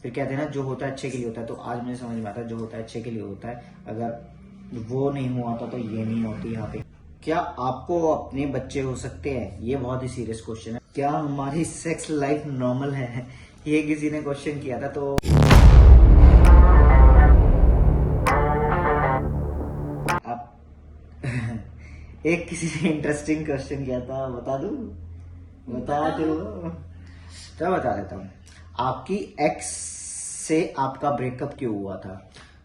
फिर कहते हैं ना जो होता है अच्छे के लिए होता है, तो आज मुझे समझ में आता है जो होता है अच्छे के लिए होता है। अगर वो नहीं हुआ था तो ये नहीं होती यहाँ पे। क्या आपको अपने बच्चे हो सकते हैं? ये बहुत ही सीरियस क्वेश्चन है। क्या हमारी सेक्स लाइफ नॉर्मल है? ये किसी ने क्वेश्चन किया था। तो आप एक किसी ने इंटरेस्टिंग क्वेश्चन किया था, बता दूं? बता दो तो बता देता हूँ। आपकी एक्स से आपका ब्रेकअप क्यों हुआ था?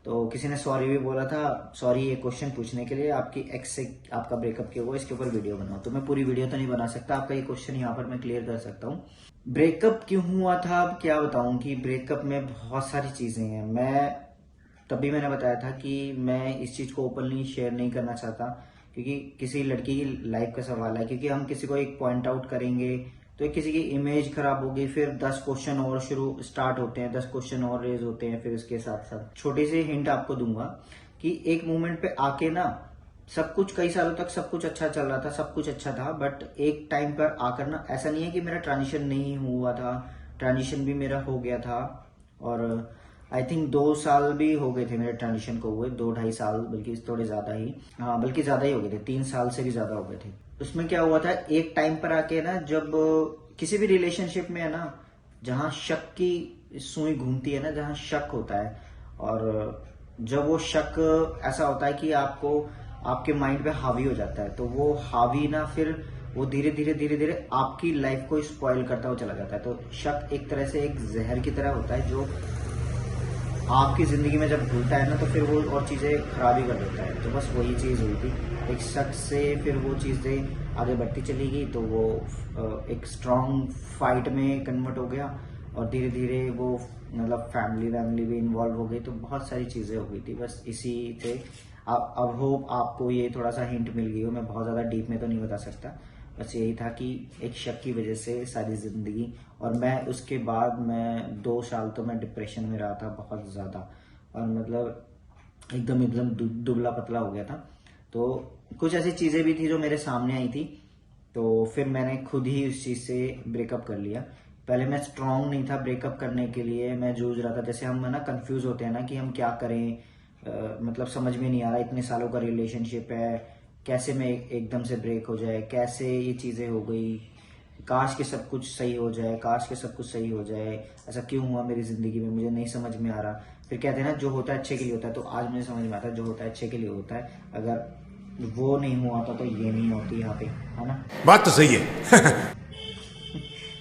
तो किसी ने सॉरी भी बोला था। सॉरी ये क्वेश्चन पूछने के लिए, आपकी एक्स से आपका ब्रेकअप क्यों हुआ, इसके ऊपर वीडियो बनाओ। तो मैं पूरी वीडियो तो नहीं बना सकता, आपका ये क्वेश्चन यहाँ पर मैं क्लियर कर सकता हूँ। ब्रेकअप क्यों हुआ था, अब क्या बताऊं कि ब्रेकअप में बहुत सारी चीजें हैं। तभी मैंने बताया था कि मैं इस चीज को ओपनली शेयर नहीं करना चाहता, क्योंकि किसी लड़की की लाइफ का सवाल है। क्योंकि हम किसी को एक पॉइंट आउट करेंगे तो किसी की इमेज खराब होगी, फिर 10 क्वेश्चन और स्टार्ट होते हैं, 10 क्वेश्चन और रेज होते हैं। फिर इसके साथ साथ छोटी सी हिंट आपको दूंगा कि एक मोमेंट पे आके ना सब कुछ, कई सालों तक सब कुछ अच्छा चल रहा था, सब कुछ अच्छा था, बट एक टाइम पर आकर ना, ऐसा नहीं है कि मेरा ट्रांजिशन नहीं हुआ था, ट्रांजिशन भी मेरा हो गया था। और आई थिंक 2 साल भी हो गए थे मेरे ट्रांजिशन को हुए, 2-2.5 साल, बल्कि थोड़े ज्यादा ही, हाँ बल्कि ज्यादा ही हो गए थे, 3 साल से भी ज्यादा हो गए थे। उसमें क्या हुआ था, एक टाइम पर आके ना, जब किसी भी रिलेशनशिप में है ना, जहां शक की सुई घूमती है ना, जहां शक होता है, और जब वो शक ऐसा होता है कि आपको आपके माइंड पे हावी हो जाता है, तो वो हावी ना, फिर वो धीरे धीरे धीरे धीरे आपकी लाइफ को स्पॉइल करता हुआ चला जाता है। तो शक एक तरह से एक जहर की तरह होता है, जो आपकी जिंदगी में जब घुलता है ना, तो फिर वो और चीजें खराब ही कर देता है। तो बस वही चीज हुई थी। एक शख्स से फिर वो चीजें आगे बढ़ती चली गई, तो वो एक स्ट्रांग फाइट में कन्वर्ट हो गया, और धीरे धीरे वो मतलब फैमिली भी इन्वॉल्व हो गई, तो बहुत सारी चीजें हो गई थी। बस इसी से अब होप आपको ये थोड़ा सा हिंट मिल गई हो। मैं बहुत ज्यादा डीप में तो नहीं बता सकता, बस यही था कि एक शक की वजह से सारी जिंदगी, और मैं उसके बाद मैं 2 साल तो मैं डिप्रेशन में रहा था बहुत ज्यादा, और मतलब एकदम एकदम दुबला पतला हो गया था। तो कुछ ऐसी चीजें भी थी जो मेरे सामने आई थी, तो फिर मैंने खुद ही उस चीज से ब्रेकअप कर लिया। पहले मैं स्ट्रांग नहीं था ब्रेकअप करने के लिए, मैं जूझ रहा था। जैसे हम है ना कंफ्यूज होते हैं ना कि हम क्या करें, मतलब समझ में नहीं आ रहा, इतने सालों का रिलेशनशिप है, कैसे में एकदम से ब्रेक हो जाए, कैसे ये चीजें हो गई, काश के सब कुछ सही हो जाए, काश के सब कुछ सही हो जाए, ऐसा क्यों हुआ मेरी जिंदगी में, मुझे नहीं समझ में आ रहा। फिर कहते हैं ना जो होता है अच्छे के लिए होता है, तो आज मुझे समझ में आता है जो होता है अच्छे के लिए होता है। अगर वो नहीं हुआ था तो ये नहीं होती यहाँ पे, है ना? बात तो सही है।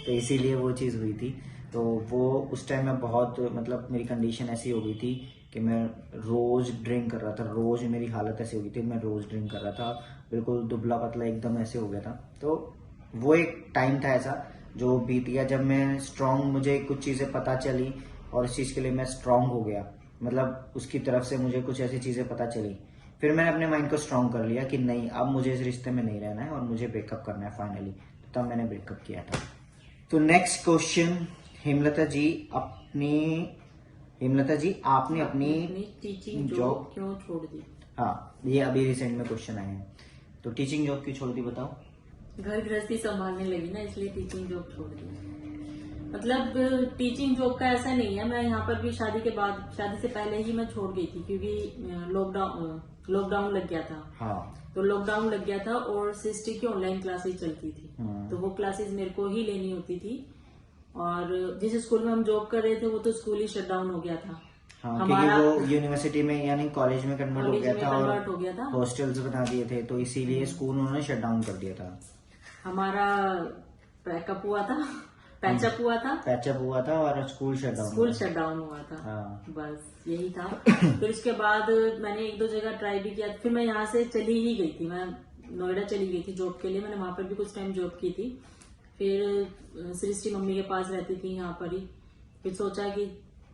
तो इसीलिए वो चीज़ हुई थी। तो वो उस टाइम में बहुत, मतलब मेरी कंडीशन ऐसी हो गई थी कि मैं रोज़ ड्रिंक कर रहा था, रोज़ मेरी हालत ऐसी हो गई थी, मैं रोज़ ड्रिंक कर रहा था, बिल्कुल दुबला पतला एकदम ऐसे हो गया था। तो वो एक टाइम था ऐसा जो बीत गया, जब मैं स्ट्रांग, मुझे कुछ चीज़ें पता चली, और इस चीज़ के लिए मैं स्ट्रांग हो गया, मतलब उसकी तरफ से मुझे कुछ ऐसी चीज़ें पता चली। फिर मैंने अपने माइंड को स्ट्रांग कर लिया कि नहीं, अब मुझे इस रिश्ते में नहीं रहना है और मुझे ब्रेकअप करना है फाइनली। तो तब मैंने ब्रेकअप किया था। तो नेक्स्ट क्वेश्चन, हेमलता जी अपनी हेमलता जी आपने अपनी टीचिंग जॉब क्यों छोड़ दी? हाँ, ये अभी रिसेंट में क्वेश्चन आए हैं। तो टीचिंग जॉब क्यों छोड़ दी, बताओ? घर गृहस्थी संभालने लगी ना, इसलिए टीचिंग जॉब छोड़ दी। मतलब टीचिंग जॉब का ऐसा नहीं है, मैं यहाँ पर भी शादी के बाद, शादी से पहले ही मैं छोड़ गई थी, क्योंकि लॉकडाउन लग गया था। हाँ, तो लॉकडाउन लग गया था और सिस्टर की ऑनलाइन क्लासेस चलती थी, तो वो क्लासेस मेरे को ही लेनी होती थी। और जिस स्कूल में हम जॉब कर रहे थे वो तो स्कूल ही शट डाउन हो गया था। हाँ, हमारा क्योंकि वो यूनिवर्सिटी में यानी कॉलेज में कन्वर्ट हो गया था, कन्वर्ट हो गया था, और हॉस्टल्स बना दिए थे, तो इसीलिए स्कूल उन्होंने शट डाउन कर दिया था। हमारा पैकअप हुआ था, पैचअप हुआ था और स्कूल शट डाउन हुआ था। हाँ। बस यही था। फिर उसके बाद मैंने 1-2 जगह ट्राई भी किया, फिर मैं यहाँ से चली ही गई थी, मैं नोएडा चली गई थी जॉब के लिए। मैंने वहां पर भी कुछ टाइम जॉब की थी, फिर सृष्टि मम्मी के पास रहती थी यहाँ पर ही। फिर सोचा कि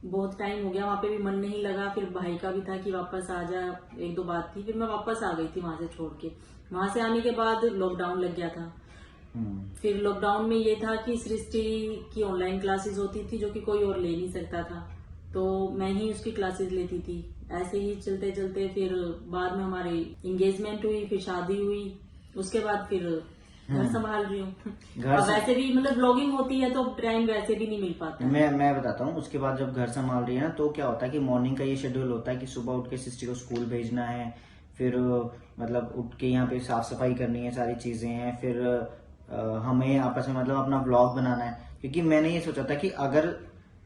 बहुत टाइम हो गया, वहां पे भी मन नहीं लगा, फिर भाई का भी था कि वापस आ जा, 1-2 बात थी, फिर मैं वापस आ गई थी वहां से छोड़ के। वहां से आने के बाद लॉकडाउन लग गया था। फिर लॉकडाउन में ये था कि सृष्टि की ऑनलाइन क्लासेस होती थी, जो कि कोई और ले नहीं सकता था, तो मैं ही उसकी क्लासेस लेती थी। ऐसे ही चलते चलते फिर बाद में हमारी एंगेजमेंट हुई, फिर शादी हुई, उसके बाद फिर घर संभाल रही हूँ। घर और से- वैसे भी मतलब ब्लॉगिंग होती है तो टाइम वैसे भी नहीं मिल पाता है। मैं बताता हूँ। उसके बाद जब घर संभाल रही है ना, तो क्या होता है कि मॉर्निंग का ये शेड्यूल होता है कि सुबह उठ के सिस्टर को स्कूल भेजना है, फिर मतलब उठ के यहाँ पे साफ सफाई करनी है, सारी चीजें हैं, फिर हमें आपस में मतलब अपना ब्लॉग बनाना है। क्योंकि मैंने ये सोचा था कि अगर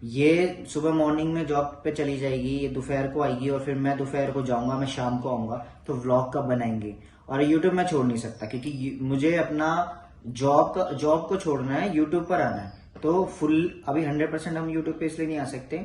ये सुबह मॉर्निंग में जॉब पे चली जाएगी, ये दोपहर को आएगी और फिर मैं दोपहर को जाऊंगा, मैं शाम को आऊंगा, तो व्लॉग कब बनाएंगे। और यूट्यूब मैं छोड़ नहीं सकता, क्योंकि मुझे अपना जॉब को छोड़ना है, यूट्यूब पर आना है। तो फुल अभी 100% हम यूट्यूब पे इसलिए नहीं आ सकते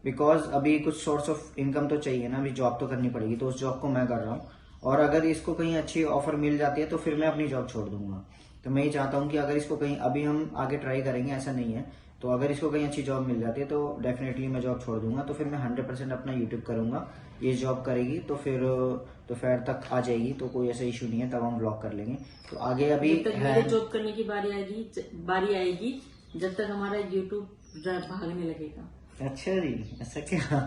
बिकॉज अभी कुछ सोर्स ऑफ इनकम तो चाहिए ना, अभी जॉब तो करनी पड़ेगी, तो उस जॉब को मैं कर रहा हूँ। और अगर इसको कहीं अच्छी ऑफर मिल जाती है तो फिर मैं अपनी जॉब छोड़ दूंगा। तो मैं ये चाहता हूँ कि अगर इसको कहीं, अभी हम आगे ट्राई करेंगे, ऐसा नहीं है, तो अगर इसको कहीं अच्छी जॉब मिल जाती है तो डेफिनेटली मैं जॉब छोड़ दूंगा। तो फिर मैं 100% अपना यूट्यूब करूंगा। ये जॉब करेगी तो फिर दोपहर तक आ जाएगी, तो कोई ऐसा इशू नहीं है, तब हम ब्लॉग कर लेंगे। तो आगे अभी जब तक मेरे जॉब करने की बारी आएगी जब तक हमारा यूट्यूब भागने लगेगा। अच्छा जी, ऐसा क्या?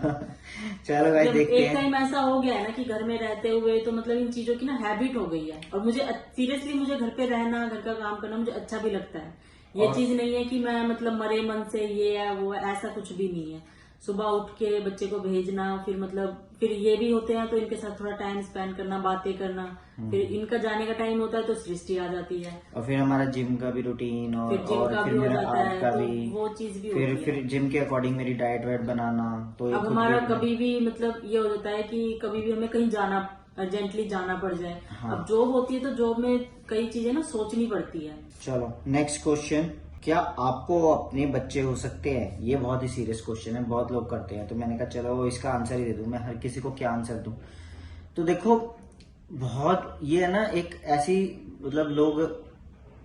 चलो भाई, देखते एक हैं। टाइम ऐसा हो गया है ना कि घर में रहते हुए तो मतलब इन चीजों की ना हैबिट हो गई है, और मुझे सीरियसली मुझे घर पे रहना, घर का काम करना मुझे अच्छा भी लगता है। ये और- चीज नहीं है कि मैं मतलब मरे मन से ये है वो है, ऐसा कुछ भी नहीं है। सुबह उठ के बच्चे को भेजना, फिर मतलब फिर ये भी होते हैं तो इनके साथ थोड़ा टाइम स्पेंड करना, बातें करना, फिर इनका जाने का टाइम होता है तो सृष्टि आ जाती है, और फिर हमारा जिम का भी रूटीन, और फिर जिम और का फिर भी हो मेरा जाता आर्ट है, का तो भी, वो चीज भी फिर होती है। फिर जिम के अकॉर्डिंग मेरी डाइट वाइट बनाना, तो ये अब खुद हमारा देखना। कभी भी मतलब ये हो जाता है कि कभी भी हमें कहीं जाना, अर्जेंटली जाना पड़ जाए। हाँ। अब जॉब होती है तो जॉब में कई चीजें ना सोचनी पड़ती है। चलो नेक्स्ट क्वेश्चन। क्या आपको अपने बच्चे हो सकते हैं? ये बहुत ही सीरियस क्वेश्चन है, बहुत लोग करते हैं, तो मैंने कहा चलो इसका आंसर ही दे दूं। मैं हर किसी को क्या आंसर दूं? तो देखो, बहुत ये है ना, एक ऐसी मतलब लोग,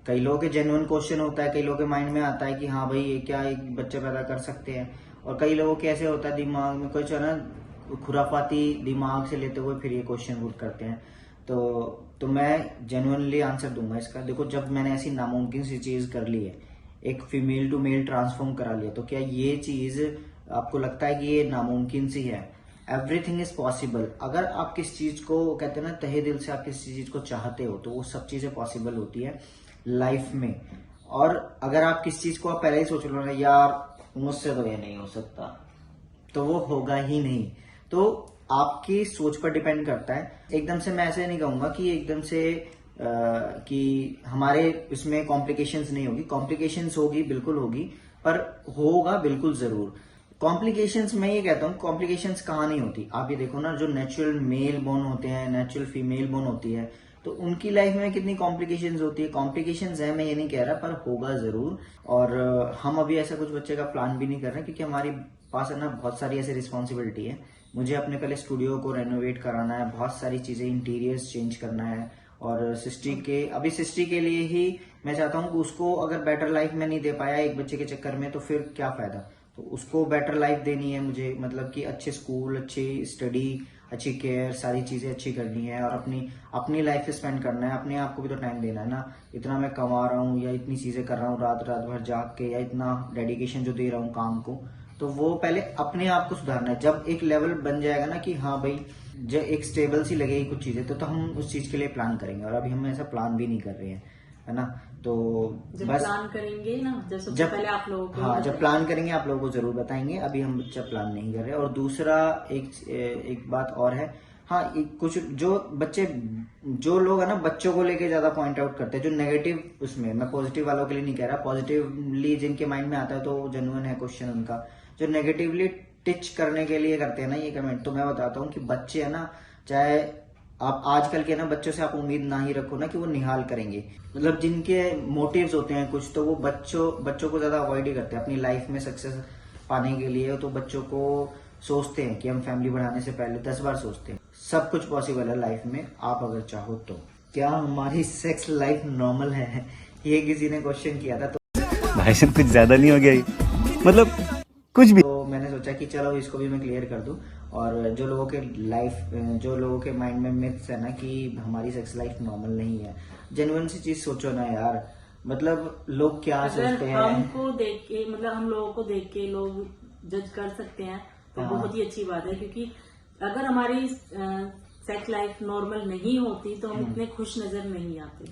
कई लोगों के जेन्युइन क्वेश्चन होता है, कई लोगों के माइंड में आता है कि हाँ भाई ये क्या एक बच्चा पैदा कर सकते हैं, और कई लोगों के ऐसे होता है दिमाग में कुछ है ना, खुराफाती दिमाग से लेते हुए फिर ये क्वेश्चन पुट करते हैं। तो मैं जेन्युइनली आंसर दूंगा इसका। देखो, जब मैंने ऐसी नामुमकिन सी चीज कर ली है, एक फीमेल टू मेल ट्रांसफॉर्म करा लिया, तो क्या ये चीज आपको लगता है कि ये नामुमकिन सी है? Everything is possible. अगर आप किस चीज को, कहते हैं ना, तहे दिल से आप किसी चीज को चाहते हो तो वो सब चीजें पॉसिबल होती है लाइफ में। और अगर आप किस चीज को आप पहले ही सोच लो ना, यार मुझसे तो ये नहीं हो सकता, तो वो होगा ही नहीं। तो आपकी सोच पर डिपेंड करता है। एकदम से मैं ऐसे नहीं कहूंगा कि एकदम से कि हमारे इसमें कॉम्प्लिकेशंस नहीं होगी। कॉम्प्लिकेशंस होगी, बिल्कुल होगी, पर होगा बिल्कुल जरूर। कॉम्प्लिकेशंस, मैं ये कहता हूँ, कॉम्प्लिकेशंस कहाँ नहीं होती। आप ये देखो ना, जो नेचुरल मेल बोन होते हैं, नेचुरल फीमेल बोन होती है, तो उनकी लाइफ में कितनी कॉम्प्लिकेशंस होती है। कॉम्प्लिकेशंस है, मैं ये नहीं कह रहा, पर होगा जरूर। और हम अभी ऐसा कुछ बच्चे का प्लान भी नहीं कर रहे, क्योंकि हमारी पास है ना बहुत सारी ऐसी रिस्पॉन्सिबिलिटी है। मुझे अपने पहले स्टूडियो को रेनोवेट कराना है, बहुत सारी चीजें, इंटीरियर्स चेंज करना है, और सिस्टी के लिए ही मैं चाहता हूँ कि उसको अगर बेटर लाइफ में नहीं दे पाया एक बच्चे के चक्कर में, तो फिर क्या फायदा। तो उसको बेटर लाइफ देनी है मुझे, मतलब कि अच्छे स्कूल, अच्छी स्टडी, अच्छी केयर, सारी चीजें अच्छी करनी है, और अपनी लाइफ स्पेंड करना है। अपने आप को भी तो टाइम देना है ना। इतना मैं कमा रहा हूँ या इतनी चीजें कर रहा हूँ रात भर जाग के, या इतना डेडिकेशन जो दे रहा हूँ काम को, तो वो पहले अपने आप को सुधारना है। जब एक लेवल बन जाएगा ना कि हाँ भाई, जब एक स्टेबल सी लगेगी कुछ चीजें, तो हम उस चीज के लिए प्लान करेंगे। और अभी हम ऐसा प्लान भी नहीं कर रहे हैं, है ना। तो जब बस प्लान करेंगे ना, सबसे पहले आप लोगों को हाँ, जब प्लान करेंगे आप लोगों को जरूर बताएंगे। अभी हम बच्चा प्लान नहीं कर रहे। और दूसरा एक बात और है, हाँ, कुछ जो लोग है ना बच्चों को लेके ज्यादा पॉइंट आउट करते हैं, जो नेगेटिव, उसमें मैं पॉजिटिव वालों के लिए नहीं कह रहा, पॉजिटिवली जिनके माइंड में आता है तो जेन्युइन है क्वेश्चन उनका। जो नेगेटिवली टिच करने के लिए करते हैं ना ये कमेंट, तो मैं बताता हूँ कि बच्चे है ना, चाहे आप आजकल के ना बच्चों से आप उम्मीद ना ही रखो ना कि वो निहाल करेंगे। मतलब जिनके मोटिव्स होते हैं कुछ, तो वो बच्चों को ज्यादा अवॉइड ही करते हैं अपनी लाइफ में सक्सेस पाने के लिए। तो बच्चों को सोचते हैं कि हम फैमिली बढ़ाने से पहले 10 बार सोचते हैं। सब कुछ पॉसिबल है लाइफ में, आप अगर चाहो तो। क्या हमारी सेक्स लाइफ नॉर्मल है? ये किसी ने क्वेश्चन किया था, तो भाई साहब कुछ ज्यादा नहीं हो गया ये? मतलब कुछ भी। तो मैंने सोचा कि चलो इसको भी मैं क्लियर कर दूं। और जो लोगों के माइंड में मिथ्स है ना कि हमारी सेक्स लाइफ नॉर्मल नहीं है, जेन्युइन सी चीज सोचो ना यार। मतलब लोग क्या सोचते हैं। हमको देख के, मतलब हम लोगों को देख के लोग जज कर सकते हैं, तो हाँ। बहुत ही अच्छी बात है। क्योंकि अगर हमारी सेक्स लाइफ नॉर्मल नहीं होती तो हम इतने खुश नजर नहीं आते।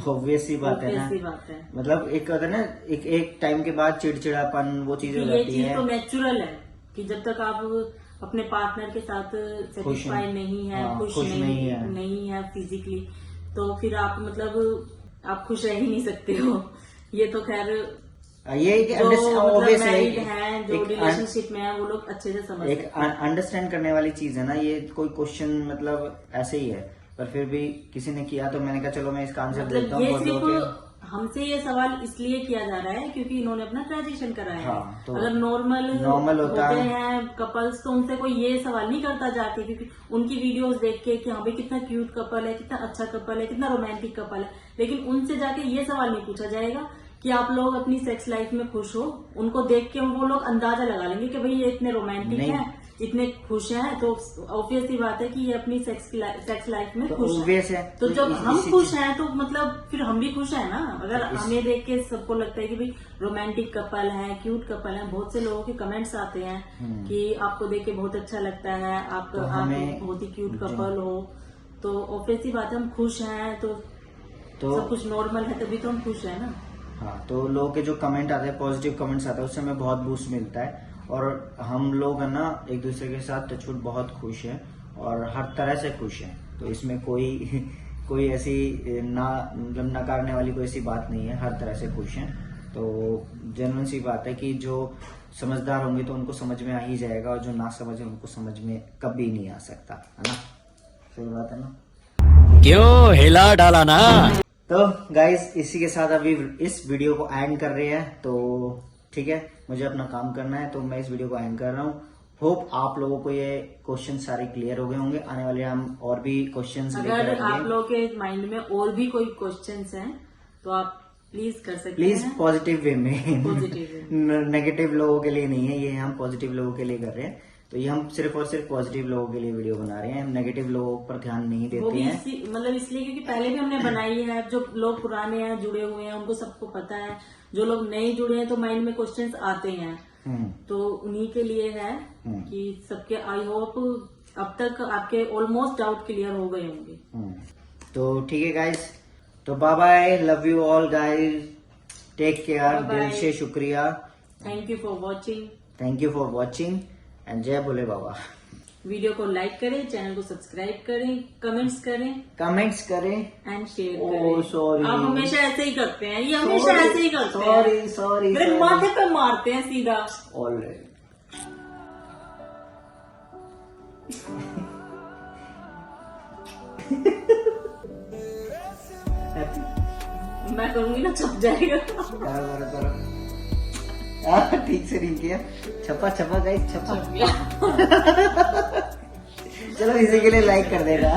ऑब्वियस सी बात है ना, Obvious सी बात है मतलब एक होता है ना, एक टाइम के बाद चिड़चिड़ापन वो चीज हो कि ये जाती चीज है। तो नेचुरल है कि जब तक आप अपने पार्टनर के साथ सेटिस्फाई नहीं है, हाँ, खुश खुश नहीं है फिजिकली, तो फिर आप मतलब आप खुश रह ही नहीं सकते हो। ये तो खैर ये एक जो मतलब obvious है, मैरिड हैं, जो एक रिलेशनशिप में है, वो लोग अच्छे से समझ एक सकते हैं। अंडरस्टैंड करने वाली चीज है ना, ये कोई क्वेश्चन मतलब ऐसे ही है, पर फिर भी किसी ने किया तो मैंने कहा चलो मैं इसका आंसर देता मतलब हूँ ये बहुत लोगों के। सिर्फ हमसे ये सवाल इसलिए किया जा रहा है क्योंकि इन्होंने अपना ग्रेजुएशन कराया है। हाँ, तो अगर नॉर्मल होता होते है। हैं कपल्स तो उनसे कोई ये सवाल नहीं करता जाके, क्योंकि उनकी वीडियोस देख के कि हाँ भाई कितना क्यूट कपल है, कितना अच्छा कपल है, कितना रोमांटिक कपल है, लेकिन उनसे जाके ये सवाल नहीं पूछा जाएगा कि आप लोग अपनी सेक्स लाइफ में खुश हो। उनको देख के वो लोग अंदाजा लगा लेंगे कि भाई ये इतने रोमांटिक नहीं। हैं, इतने खुश हैं, तो ऑब्वियस सी बात है कि ये अपनी सेक्स लाइफ में तो खुश obvious है। तो तो जब हम इसी खुश हैं तो मतलब फिर हम भी खुश हैं ना। अगर इस- हमें देख के सबको लगता है कि भाई रोमांटिक कपल है, क्यूट कपल है, बहुत से लोगों के कमेंट्स आते हैं कि आपको देख के बहुत अच्छा लगता है, आप तो आप हमें- बहुत ही क्यूट जी। कपल हो, तो ऑब्वियस सी बात है हम खुश हैं, तो सब कुछ नॉर्मल है तभी तो हम खुश हैं ना। हाँ, तो लोगों के जो कमेंट आते हैं, पॉजिटिव कमेंट्स आते हैं, उससे हमें बहुत बूस्ट मिलता है, और हम लोग है ना एक दूसरे के साथ टचवुड बहुत खुश हैं और हर तरह से खुश हैं। तो इसमें कोई ऐसी ना मतलब नकारने वाली कोई ऐसी बात नहीं है, हर तरह से खुश हैं। तो जेन्युइन सी बात है कि जो समझदार होंगे तो उनको समझ में आ ही जाएगा, और जो ना समझे उनको समझ में कभी नहीं आ सकता, है ना। सही बात है ना। क्यों हिला डाला ना। तो गाइस इसी के साथ अभी इस वीडियो को एंड कर रहे हैं। तो ठीक है, मुझे अपना काम करना है, तो मैं इस वीडियो को एंड कर रहा हूँ। होप आप लोगों को ये क्वेश्चन सारे क्लियर हो गए होंगे। आने वाले हम और भी क्वेश्चंस लेकर अगर आप आएंगे। लोगों के माइंड में और भी कोई क्वेश्चंस हैं तो आप प्लीज कर सकते प्लीज हैं। पॉजिटिव वे में, पॉजिटिव नेगेटिव लोगों के लिए नहीं है ये, हम पॉजिटिव लोगों के लिए कर रहे हैं। तो ये हम सिर्फ और सिर्फ पॉजिटिव लोगों के लिए वीडियो बना रहे हैं, हम नेगेटिव लोगों पर ध्यान नहीं वो देते भी हैं। मतलब इसलिए क्योंकि पहले भी हमने बनाई है, जो लोग पुराने हैं जुड़े हुए हैं उनको सबको पता है, जो लोग नए जुड़े हैं तो माइंड में क्वेश्चंस आते हैं, तो उन्हीं के लिए है कि सबके आई होप अब तक आपके ऑलमोस्ट डाउट क्लियर हो गए होंगे। तो ठीक है गाइस, तो bye bye, love you all guys, take care, Bye bye. दिल से शुक्रिया, thank you for watching. Thank you for watching and जय भोले बाबा। वीडियो को लाइक करें, चैनल को सब्सक्राइब करें, कमेंट्स करें कमेंट्स करें। एंड शेयर ओह, करें। sorry. आप हमेशा ऐसे ही करते हैं, ये हमेशा ऐसे ही करते हैं, सॉरी मेरे माथे पे मारते हैं सीधा। ऑलराइट। मैं करूंगी ना छप जाएगा। करो। ठीक से नहीं किया, छपा गाइस, छपा। छप गया। चलो इसी के लिए लाइक कर देगा।